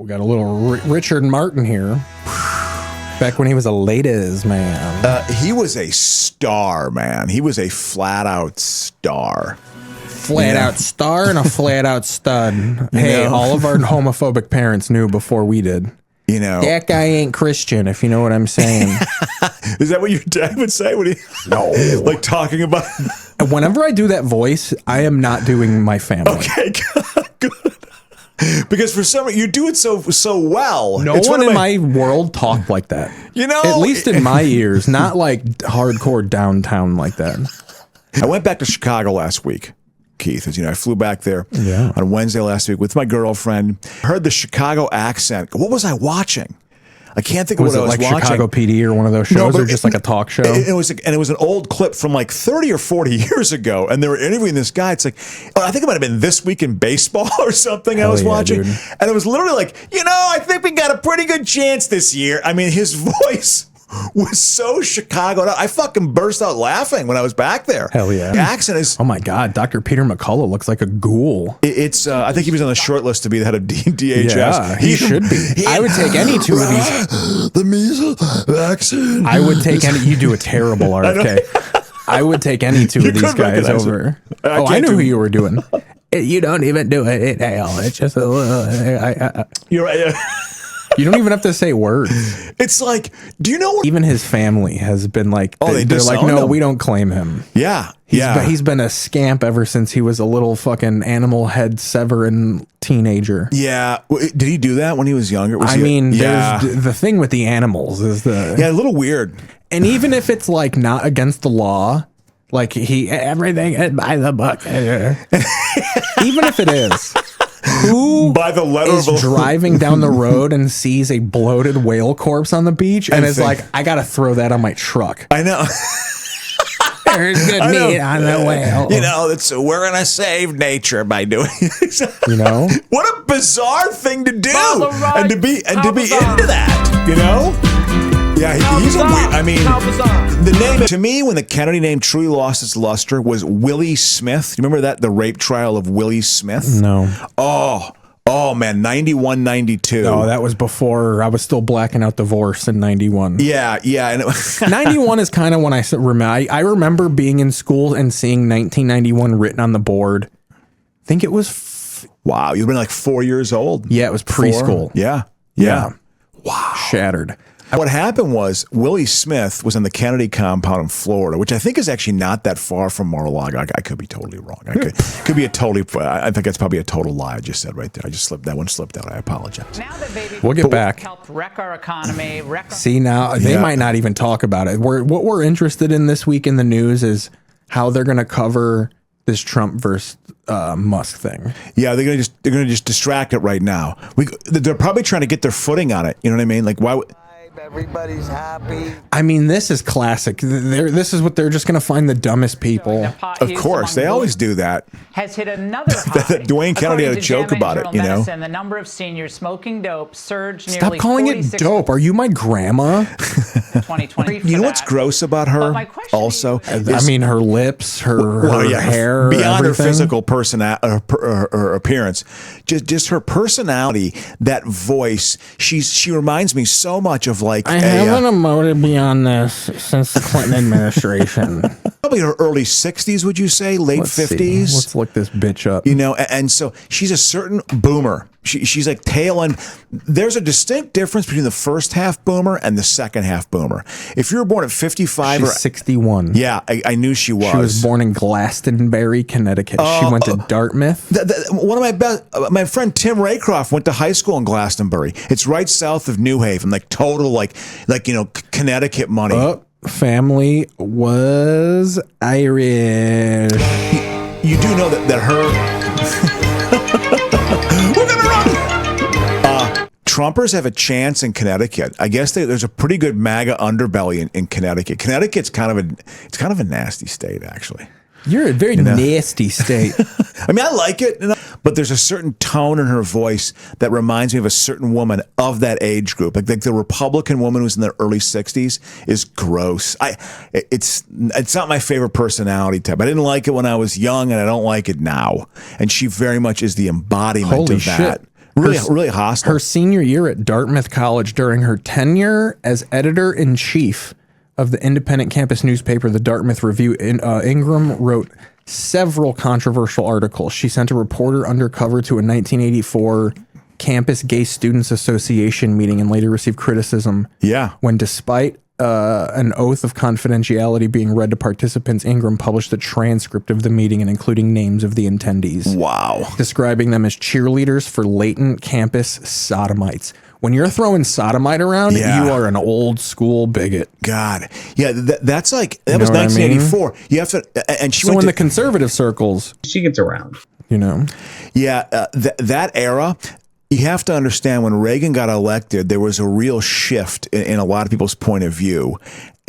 We got a little Richard Martin here. Back when he was a ladies man. He was a star, man. He was a flat-out star. Flat-out star and a flat-out stud. Hey, all of our homophobic parents knew before we did. You know, that guy ain't Christian, if you know what I'm saying. Is that what your dad would say when he... No. Like talking about... Whenever I do that voice, I am not doing my family. Okay, good. Because for some reason, you do it so well. No one in my world talked like that. You know? At least in my ears, not like hardcore downtown like that. I went back to Chicago last week, Keith. As you know, I flew back there on Wednesday last week with my girlfriend. Heard the Chicago accent. What was I watching? I can't think of what I was like watching. Chicago PD or one of those shows, or just like a talk show? It was an old clip from like 30 or 40 years ago, and they were interviewing this guy. It's like, I think it might have been This Week in Baseball or something. I was watching, dude. And it was literally like, I think we got a pretty good chance this year. I mean, his voice was so Chicago. I fucking burst out laughing when I was back there. Hell yeah. The accent is... Oh my God, Dr. Peter McCullough looks like a ghoul. It's. I think he was on the short list to be the head of DHS. Yeah, he should be. I would take any two of these. The measles vaccine. I would take any... You do a terrible RFK. I would take any two of these guys over. I knew who you were doing. You don't even do it. It's just a little... You're right. You don't even have to say words. It's like, do you know what? Even his family has been like, they're like, no, we don't claim him. Yeah. He's been a scamp ever since he was a little fucking animal head severing teenager. Yeah. Did he do that when he was younger? There's the thing with the animals is a little weird. And even if it's like not against the law, like everything is by the book. Even if it is. Who by the letter is driving down the road and sees a bloated whale corpse on the beach and is like, I gotta throw that on my truck? I know. There's good meat on the whale. We're gonna save nature by doing it. What a bizarre thing to do, and to be into that. Yeah, he's a weird. I mean, the name to me when the Kennedy name truly lost its luster was Willie Smith. You remember that, the rape trial of Willie Smith? No. Oh man, 91, 92. No, that was before I was still blacking out divorce in 91. Yeah. And 91 is kind of when I remember being in school and seeing 1991 written on the board. I think it was. Wow, you've been like 4 years old. Yeah, it was preschool. Yeah. Wow. Shattered. What happened was Willie Smith was in the Kennedy compound in Florida, which I think is actually not that far from Mar-a-Lago. I could be totally wrong. Could be I think that's probably a total lie I just said right there. That one slipped out. I apologize. We'll get back. Helped wreck our economy. See, now they might not even talk about it. What we're interested in this week in the news is how they're going to cover this Trump versus Musk thing. Yeah, they're gonna just distract it right now. They're probably trying to get their footing on it. You know what I mean? Like, why would... Everybody's happy. I mean, this is classic. This is what they're just going to find the dumbest people. Of course, they always do that. Has hit another high. Dwayne Kennedy had a joke about it, The number of seniors smoking dope surged nearly 46%. Stop calling it dope. Are you my grandma? 2020. You know what's gross about her? Also, I mean, her lips, her hair, beyond everything. her physical her appearance, just her personality, that voice. She reminds me so much of like. I haven't emoted beyond this since the Clinton administration. Probably her early 60s, would you say? Late 50s? Let's look this bitch up. And so she's a certain boomer. She's like tail end. There's a distinct difference between the first half boomer and the second half boomer. If you were born at 55 She's 61. Yeah, I knew she was. She was born in Glastonbury, Connecticut. She went to Dartmouth. One of my best, my friend Tim Raycroft went to high school in Glastonbury. It's right south of New Haven, like total Connecticut money. Family was Irish. You do know that her... We're gonna run! Trumpers have a chance in Connecticut. I guess there's a pretty good MAGA underbelly in Connecticut. Connecticut's kind of a nasty state, actually. You're a very nasty state. I mean, I like it, but there's a certain tone in her voice that reminds me of a certain woman of that age group. Like the Republican woman who's in their early 60s is gross. It's not my favorite personality type. I didn't like it when I was young, and I don't like it now. And she very much is the embodiment of that. Really hostile. Her senior year at Dartmouth College, during her tenure as editor-in-chief of the independent campus newspaper, the Dartmouth Review, Ingram wrote several controversial articles. She sent a reporter undercover to a 1984 Campus Gay Students Association meeting and later received criticism. Yeah. When, despite an oath of confidentiality being read to participants, Ingram published a transcript of the meeting and including names of the attendees. Wow. Describing them as cheerleaders for latent campus sodomites. When you're throwing sodomite around, you are an old school bigot. God. Yeah, that's like, that was 1984. I mean? You have to, and she so in the conservative circles, she gets around. You know? Yeah, that era, you have to understand when Reagan got elected, there was a real shift in a lot of people's point of view.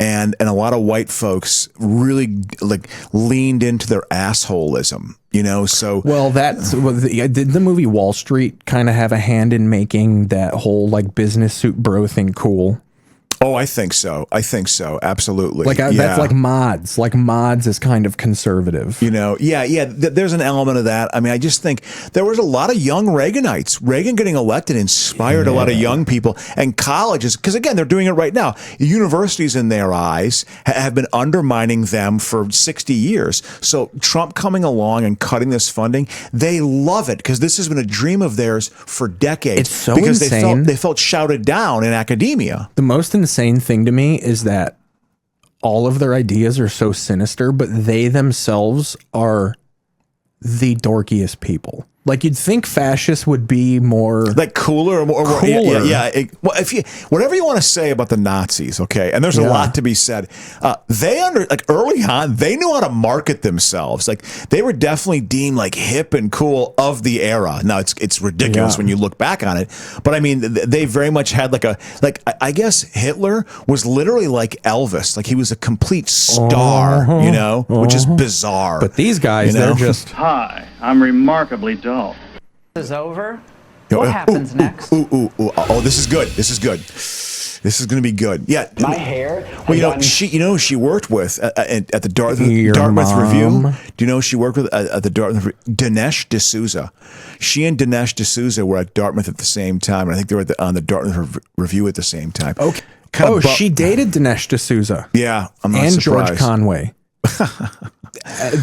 And a lot of white folks really like leaned into their assholism, you know. So well, did the movie Wall Street kind of have a hand in making that whole like business suit bro thing cool? Oh, I think so. Absolutely. Like that's like mods. Like mods is kind of conservative. You know, there's an element of that. I mean, I just think there was a lot of young Reaganites. Reagan getting elected inspired a lot of young people, and colleges, because again, they're doing it right now. Universities, in their eyes, have been undermining them for 60 years. So Trump coming along and cutting this funding, they love it because this has been a dream of theirs for decades. It's so because insane. they felt shouted down in academia. The most insane thing to me is that all of their ideas are so sinister, but they themselves are the dorkiest people. Like you'd think fascists would be more like cooler or more cooler. Well, if you whatever you want to say about the Nazis, okay, and there's a lot to be said. They early on, they knew how to market themselves. Like they were definitely deemed like hip and cool of the era. Now it's ridiculous when you look back on it, but I mean they very much had I guess Hitler was literally like Elvis. Like he was a complete star, you know, which is bizarre. But these guys, they're just hi. I'm remarkably dull. This is over. What happens next? Oh, this is good. This is going to be good. Yeah. My hair. Well, she worked with at the Dartmouth Review. Do you know who she worked with at the Dartmouth? Dinesh D'Souza. She and Dinesh D'Souza were at Dartmouth at the same time, and I think they were on the Dartmouth Review at the same time. Okay. She dated Dinesh D'Souza. Yeah, I'm not and surprised. George Conway.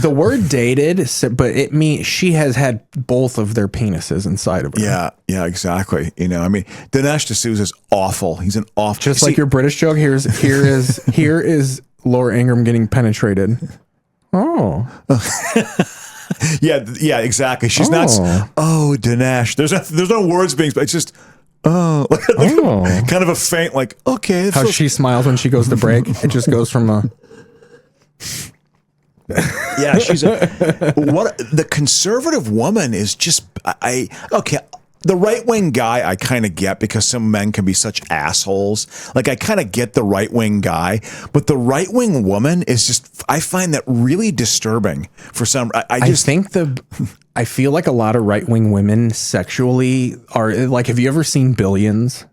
The word dated, but it means she has had both of their penises inside of her. Yeah, exactly. You know, I mean, Dinesh D'Souza is awful. He's an awful. Just like your British joke. Here is Laura Ingraham getting penetrated. Oh. yeah, exactly. She's not. Oh, Dinesh. There's no words being. It's just. Kind of a faint, like, okay. How she smiles when she goes to break. It just goes from a. Yeah, she's the conservative woman is just the right-wing guy I kind of get because some men can be such assholes. Like I kind of get the right-wing guy, but the right-wing woman is just, I find that really disturbing for some. I feel like a lot of right-wing women sexually are like, have you ever seen Billions?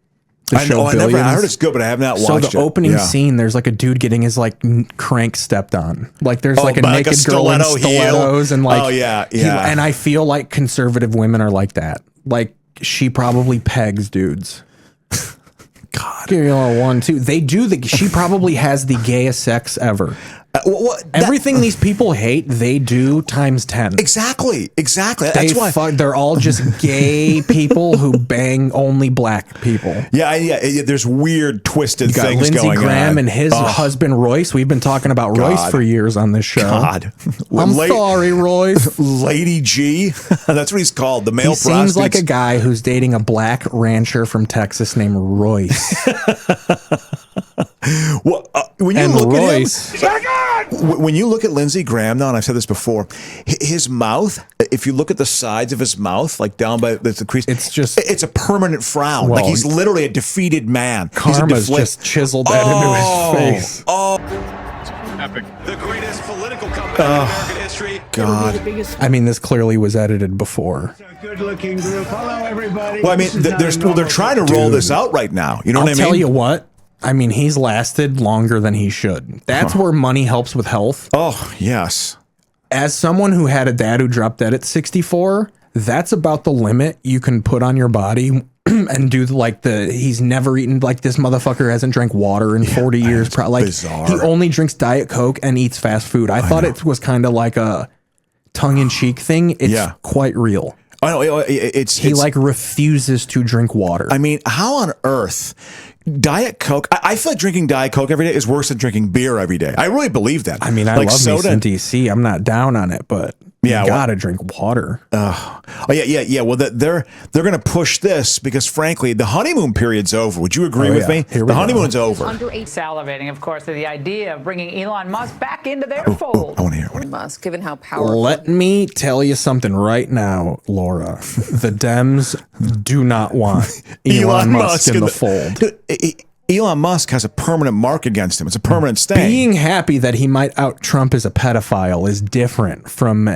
I heard it's good, but I have not watched it. So the opening scene, there's like a dude getting his like crank stepped on. Like there's like a naked girl in stilettos and like, and I feel like conservative women are like that. Like she probably pegs dudes. God, give me a 1, 2. They do she probably has the gayest sex ever. Everything these people hate, they do times 10. Exactly. That's why they're all just gay people who bang only black people. Yeah. There's weird, twisted things Lindsey going on. Lindsey Graham and his husband Royce. We've been talking about Royce for years on this show. God, I'm sorry, Royce. Lady G. That's what he's called. The male. He seems like a guy who's dating a black rancher from Texas named Royce. Well, when you look at him, when you look at Lindsey Graham now, and I've said this before, his mouth, if you look at the sides of his mouth, like down by the crease, it's a permanent frown. Like he's literally a defeated man. Karma's just chiseled that into his face. Epic. The greatest political company in American history. God. I mean, this clearly was edited before. Good-looking group. Hello, everybody. Well, I mean, they're trying to roll this out right now. You know what I mean? I'll tell you what. I mean, he's lasted longer than he should. That's where money helps with health. Oh, yes. As someone who had a dad who dropped dead at 64, that's about the limit you can put on your body and do like he's never eaten, like this motherfucker hasn't drank water in 40 years. Like bizarre. He only drinks Diet Coke and eats fast food. I thought it was kind of like a tongue-in-cheek thing. It's quite real. I know he like refuses to drink water. I mean, how on earth Diet Coke? I feel like drinking Diet Coke every day is worse than drinking beer every day. I really believe that. I mean, I love me some DC. I'm not down on it, but you gotta drink water. Well, they're going to push this because, frankly, the honeymoon period's over. Would you agree with me? The honeymoon's over. Salivating, of course, at the idea of bringing Elon Musk back into their fold. I want to hear it. Musk, given how powerful. Let me tell you something right now, Laura. The Dems do not want Elon Musk in the fold. Elon Musk has a permanent mark against him. It's a permanent stain. Being happy that he might out Trump as a pedophile is different from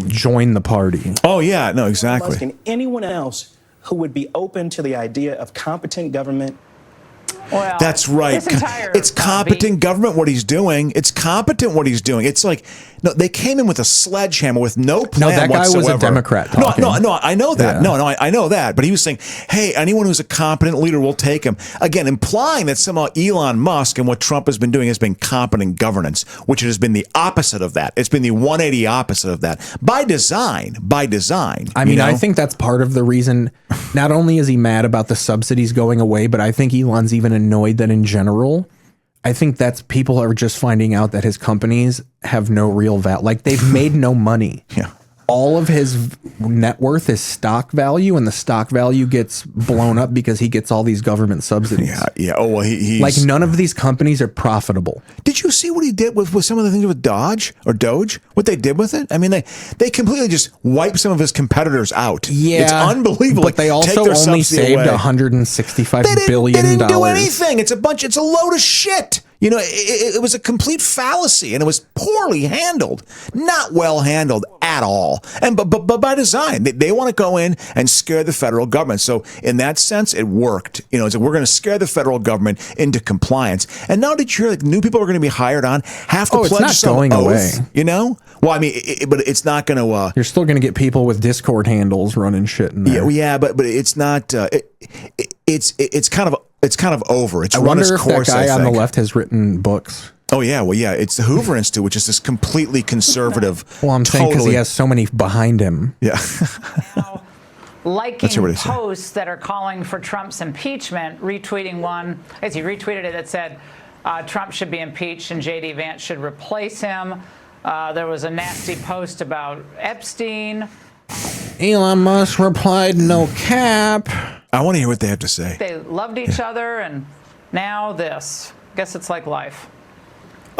join the party. Oh, yeah. No, exactly. Musk and anyone else who would be open to the idea of competent government. Well, that's right. It's competent government what he's doing. It's competent what he's doing. It's like, no, they came in with a sledgehammer with no plan whatsoever. No, that guy was a Democrat talking. No, I know that. Yeah. I know that. But he was saying, hey, anyone who's a competent leader, we'll take him. Again, implying that somehow Elon Musk and what Trump has been doing has been competent governance, which has been the opposite of that. It's been the 180 opposite of that. By design. I mean, I think that's part of the reason. Not only is he mad about the subsidies going away, but I think Elon's even annoyed that in general, I think that's people are just finding out that his companies have no real value. Like they've made no money. Yeah. All of his net worth is stock value, and the stock value gets blown up because he gets all these government subsidies. Yeah. Oh, well, he's like none of these companies are profitable. Did you see what he did with some of the things with Doge? What they did with it? I mean, they completely just wiped some of his competitors out. Yeah, it's unbelievable. But they also only saved $165 billion. They didn't do anything. It's a load of shit. You know, it was a complete fallacy, and it was poorly handled, not well handled at all. And but by design, they want to go in and scare the federal government. So in that sense, it worked. You know, so we're going to scare the federal government into compliance. And now did you hear like new people are going to be hired on have to pledge some going oath? Away. You know, well, I mean, but it's not going to. You're still going to get people with Discord handles running shit in there. Yeah, but it's not. It's kind of over. It's run its course. That guy on the left has written books. Oh yeah, well yeah, it's the Hoover Institute, which is this completely conservative. Well, I'm saying because he has so many behind him. Yeah. Liking posts that are calling for Trump's impeachment, retweeting one, as he retweeted it, that said Trump should be impeached and J.D. Vance should replace him. There was a nasty post about Epstein. Elon Musk replied, "No cap." I want to hear what they have to say. They loved each other, and now this. Guess it's like life.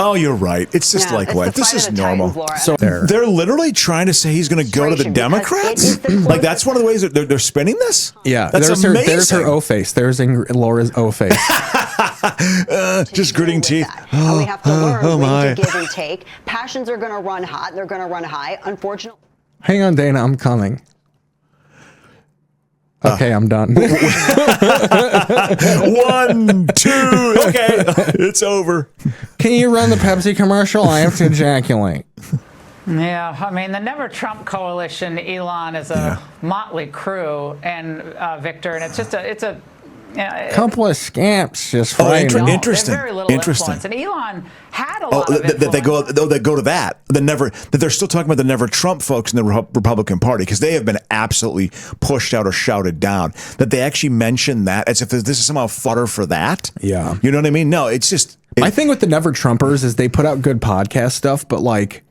Oh, you're right. It's just like life. This is normal. So they're literally trying to say he's going to go to the Democrats? Like that's one of the ways that they're spinning this? Yeah. That's amazing. There's her O face. There's Laura's O face. Just gritting teeth. We have to learn when to give and take. Passions are going to run hot. They're going to run high. Unfortunately. Hang on, Dana. I'm coming. Okay, I'm done. 1, 2. Okay, it's over. Can you run the Pepsi commercial? I have to ejaculate. Yeah, I mean, the Never Trump Coalition, Elon, is a motley crew, and Victor, and it's just a couple of scamps just fighting. Interesting. Very little influence. And Elon had a lot of influence. They go to that. That they're still talking about the Never Trump folks in the Republican Party because they have been absolutely pushed out or shouted down. That they actually mention that as if this is somehow fodder for that. Yeah. You know what I mean? No, it's just. My thing with the Never Trumpers is they put out good podcast stuff, but like.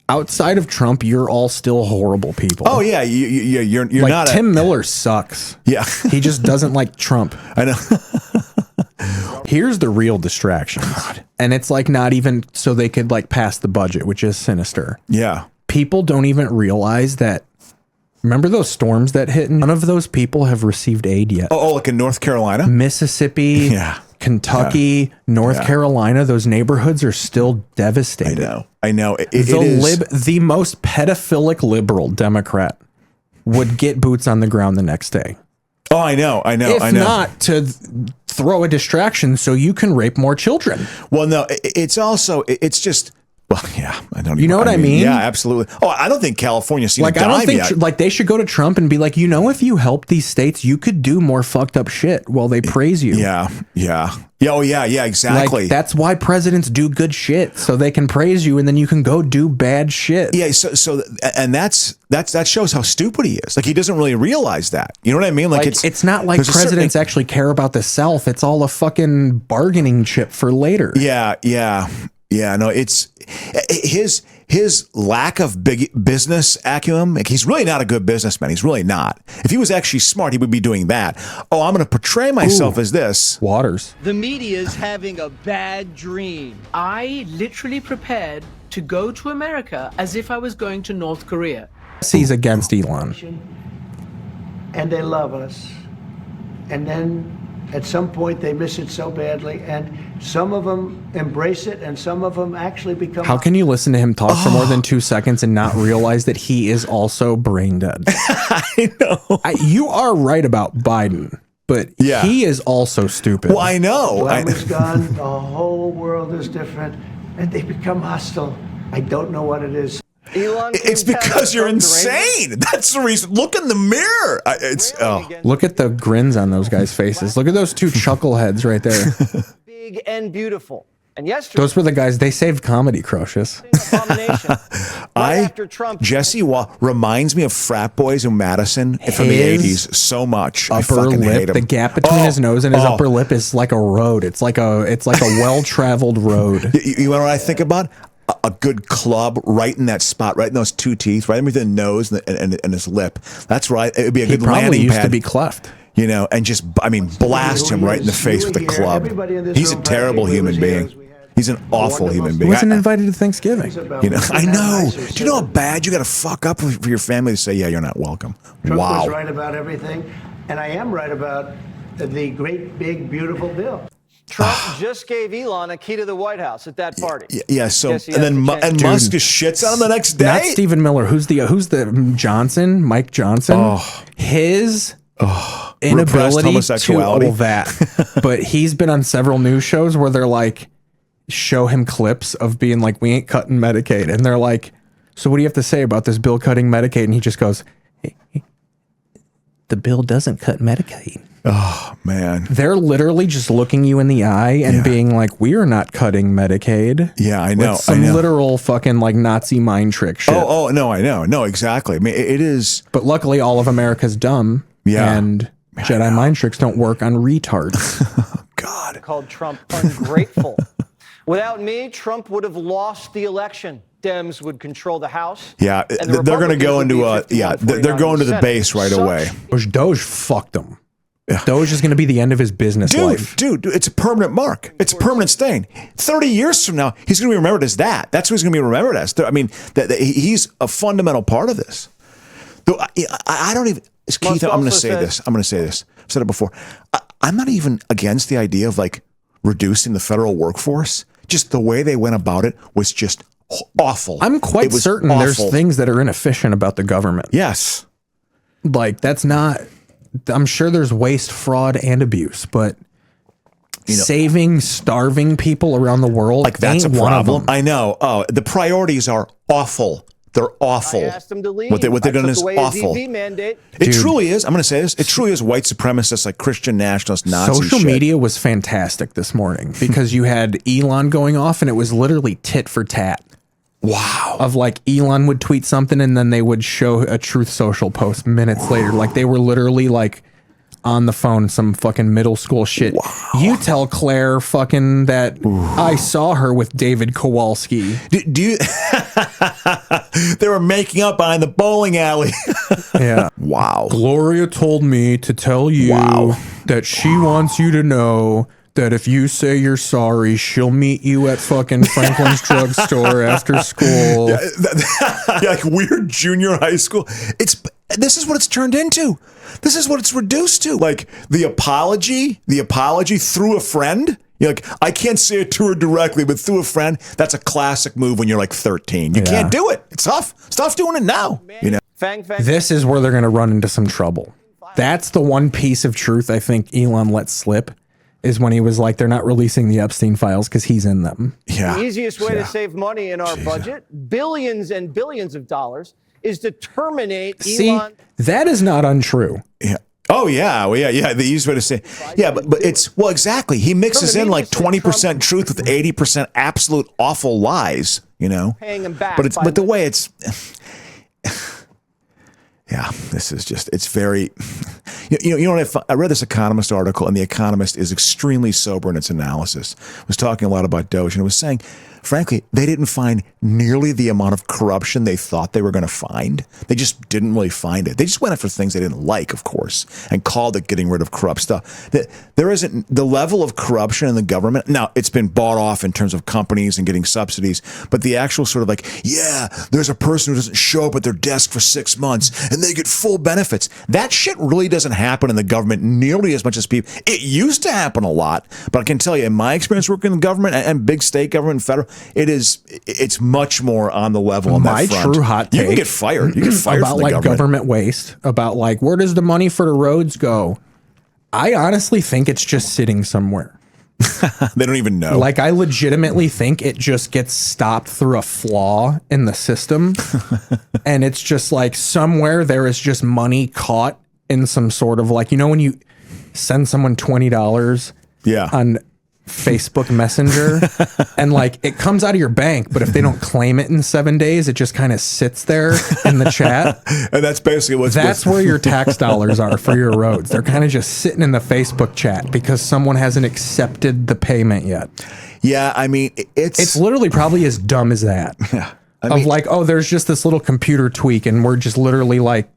Outside of Trump, you're all still horrible people. Oh yeah, you're like not. Tim Miller sucks. Yeah, he just doesn't like Trump. I know. Here's the real distraction, and it's like not even so they could like pass the budget, which is sinister. Yeah, people don't even realize that. Remember those storms that hit? None of those people have received aid yet. Oh, like in North Carolina, Mississippi. Yeah. Kentucky, North Carolina, those neighborhoods are still devastated. I know. The most pedophilic liberal Democrat would get boots on the ground the next day. Oh, I know. If not to throw a distraction so you can rape more children. Well, no, it's also, it's just, Well, yeah, I don't. You know what I mean? Yeah, absolutely. Oh, I don't think California's seen a dime I don't think yet. like they should go to Trump and be like, if you help these states, you could do more fucked up shit while they praise you. Yeah. Oh, yeah, exactly. Like, that's why presidents do good shit, so they can praise you, and then you can go do bad shit. Yeah. So, and that shows how stupid he is. Like, he doesn't really realize that. You know what I mean? Like it's not like presidents actually care about the South. It's all a fucking bargaining chip for later. Yeah, no, it's his lack of big business acumen. Like, he's really not a good businessman. He's really not. If he was actually smart, he would be doing that. Oh, I'm going to portray myself as this. Wootters. The media's having a bad dream. I literally prepared to go to America as if I was going to North Korea. He's against Elon. And they love us. And then at some point they miss it so badly, and some of them embrace it, and some of them actually become... How can you listen to him talk for more than 2 seconds and not realize that he is also brain dead? I know. You are right about Biden, but he is also stupid. Well, I know. Obama's gone, the whole world is different, and they become hostile. I don't know what it is. Elon, it's because you're insane. That's the reason. Look in the mirror. Look at the grins on those guys' faces. Look at those two chuckleheads right there. Big and beautiful. And yesterday, those were the guys. They saved comedy, Crocious. Jesse reminds me of frat boys in Madison from the 80s so much. Upper lip, the gap between his nose and his upper lip is like a road. It's like a well-traveled road. You know what I think about? A good club right in that spot, right in those two teeth, right in between the nose and his lip. That's right. It would be a good landing pad. He probably used to be cleft. And just, blast him right in the face with a club. He's a terrible human being. He's an awful human being. He wasn't invited to Thanksgiving. I know. Do you know how bad you got to fuck up for your family to say, yeah, you're not welcome? Trump Wow. was right about everything, and I am right about the great, big, beautiful bill. Trump just gave Elon a key to the White House at that party. Yeah. So and then Musk just shits on him the next day. Not Stephen Miller. Who's the Johnson? Mike Johnson. His inability to that. But he's been on several news shows where they're like, show him clips of being like, we ain't cutting Medicaid, and they're like, so what do you have to say about this bill cutting Medicaid? And he just goes, the bill doesn't cut Medicaid. Oh, man. They're literally just looking you in the eye and being like, we are not cutting Medicaid. Yeah, I know. With some literal fucking like Nazi mind trick shit. Oh, no, I know. No, exactly. I mean, it is. But luckily, all of America's dumb. Yeah. And Jedi mind tricks don't work on retards. God. Called Trump ungrateful. Without me, Trump would have lost the election. Dems would control the House. Yeah, they're going to go into they're going to the base right away. Doge fucked them. Doge is going to be the end of his business life. Dude, it's a permanent mark. It's a permanent stain. 30 years from now, he's going to be remembered as that. That's what he's going to be remembered as. I mean, he's a fundamental part of this. Though I don't even, Keith, I'm going to say this. I've said it before. I'm not even against the idea of like reducing the federal workforce. Just the way they went about it was just awful. I'm quite certain there's things that are inefficient about the government. Yes. Like, that's not... I'm sure there's waste, fraud, and abuse, but saving starving people around the world, like, that's a problem. I know. Oh, the priorities are awful. They're awful. I asked them to leave. What they're doing is awful. Mandate. It truly is. I'm going to say this. It truly is white supremacists, like Christian nationalists, Nazi Social media was fantastic this morning because you had Elon going off, and it was literally tit for tat. Wow. Of like Elon would tweet something and then they would show a Truth Social post minutes later. Like they were literally like on the phone, some fucking middle school shit. Wow. You tell Claire fucking that I saw her with David Kowalski. Do you? They were making up behind the bowling alley. Yeah. Wow. Gloria told me to tell you that she wants you to know that if you say you're sorry, she'll meet you at fucking Franklin's drugstore after school. Yeah, like weird junior high school. This is what it's turned into. This is what it's reduced to. Like the apology through a friend. You're like, I can't say it to her directly, but through a friend. That's a classic move when you're like 13. You can't do it. It's tough. Stop doing it now. You know. This is where they're going to run into some trouble. That's the one piece of truth I think Elon let slip. is when he was like, they're not releasing the Epstein files because he's in them. Yeah. The easiest way to save money in our budget, billions and billions of dollars, is to terminate Elon. That is not untrue. Yeah. Oh, yeah. Well, yeah. The easiest way to say, yeah, but it's, well, exactly. He mixes in like 20% truth with 80% absolute awful lies, you know? Paying him back. But the way it's, yeah, this is just, it's very, you know what, I read this Economist article, and the Economist is extremely sober in its analysis. It was talking a lot about Doge, and it was saying, frankly, they didn't find nearly the amount of corruption they thought they were going to find. They just didn't really find it. They just went after things they didn't like, of course, and called it getting rid of corrupt stuff. There isn't the level of corruption in the government. Now, it's been bought off in terms of companies and getting subsidies, but the actual sort of like, yeah, there's a person who doesn't show up at their desk for 6 months and they get full benefits. That shit really doesn't happen in the government nearly as much as people. It used to happen a lot, but I can tell you, in my experience working in the government and big state government and federal, it's much more on the level on my that front. True hot take. You can get fired. You get fired about from the like government waste. About like, where does the money for the roads go? I honestly think it's just sitting somewhere. They don't even know. Like, I legitimately think it just gets stopped through a flaw in the system, and it's just like somewhere there is just money caught in some sort of like, you know, when you send someone $20 on Facebook Messenger and like it comes out of your bank, but if they don't claim it in 7 days, it just kind of sits there in the chat. And that's basically that's where your tax dollars are for your roads. They're kind of just sitting in the Facebook chat because someone hasn't accepted the payment yet. Yeah, I mean, it's literally probably as dumb as that. Yeah. Of like, oh, there's just this little computer tweak and we're just literally like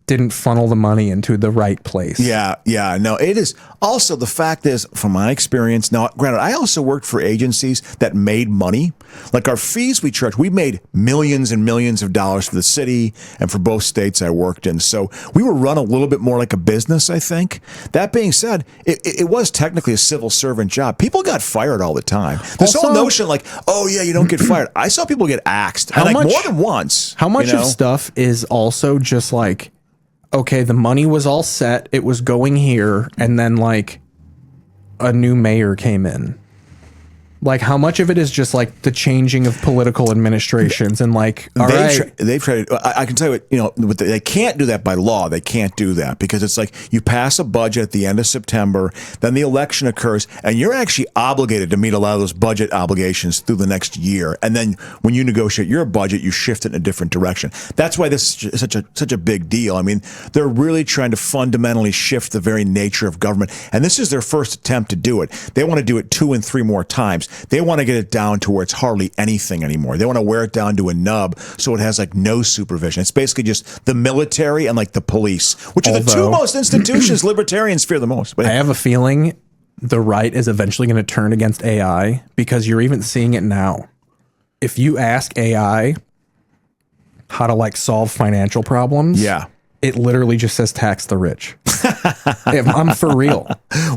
didn't funnel the money into the right place. Yeah, no, it is. Also, the fact is, from my experience, now, granted, I also worked for agencies that made money. Like our fees we charged, we made millions and millions of dollars for the city and for both states I worked in. So we were run a little bit more like a business, I think. That being said, it was technically a civil servant job. People got fired all the time. This whole notion like, oh yeah, you don't get fired. I saw people get axed more than once. How much of stuff is also just like, okay, the money was all set, it was going here, and then like a new mayor came in. Like, how much of it is just like the changing of political administrations and like, all right, they've tried. I can tell you what, you know, they can't do that by law. They can't do that because it's like you pass a budget at the end of September, then the election occurs, and you're actually obligated to meet a lot of those budget obligations through the next year. And then when you negotiate your budget, you shift it in a different direction. That's why this is such a big deal. I mean, they're really trying to fundamentally shift the very nature of government, and this is their first attempt to do it. They want to do it 2 and 3 more times. They want to get it down to where it's hardly anything anymore. They want to wear it down to a nub so it has like no supervision. It's basically just the military and like the police, which are the two most institutions libertarians fear the most. But I have a feeling the right is eventually going to turn against AI because you're even seeing it now. If you ask AI how to like solve financial problems, it literally just says tax the rich. I'm for real.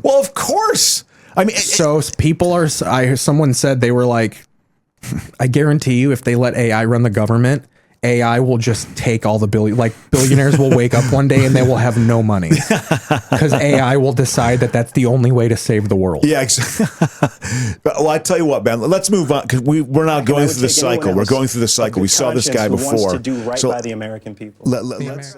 Well, of course. I mean, so people are. Someone said they were like, I guarantee you, if they let AI run the government, AI will just take all the billionaires will wake up one day and they will have no money because AI will decide that that's the only way to save the world. Yeah. Well, I tell you what, man, let's move on because we're not going through the cycle. We're going through the cycle. We saw this guy before. Wants to do right by the American people. Let's.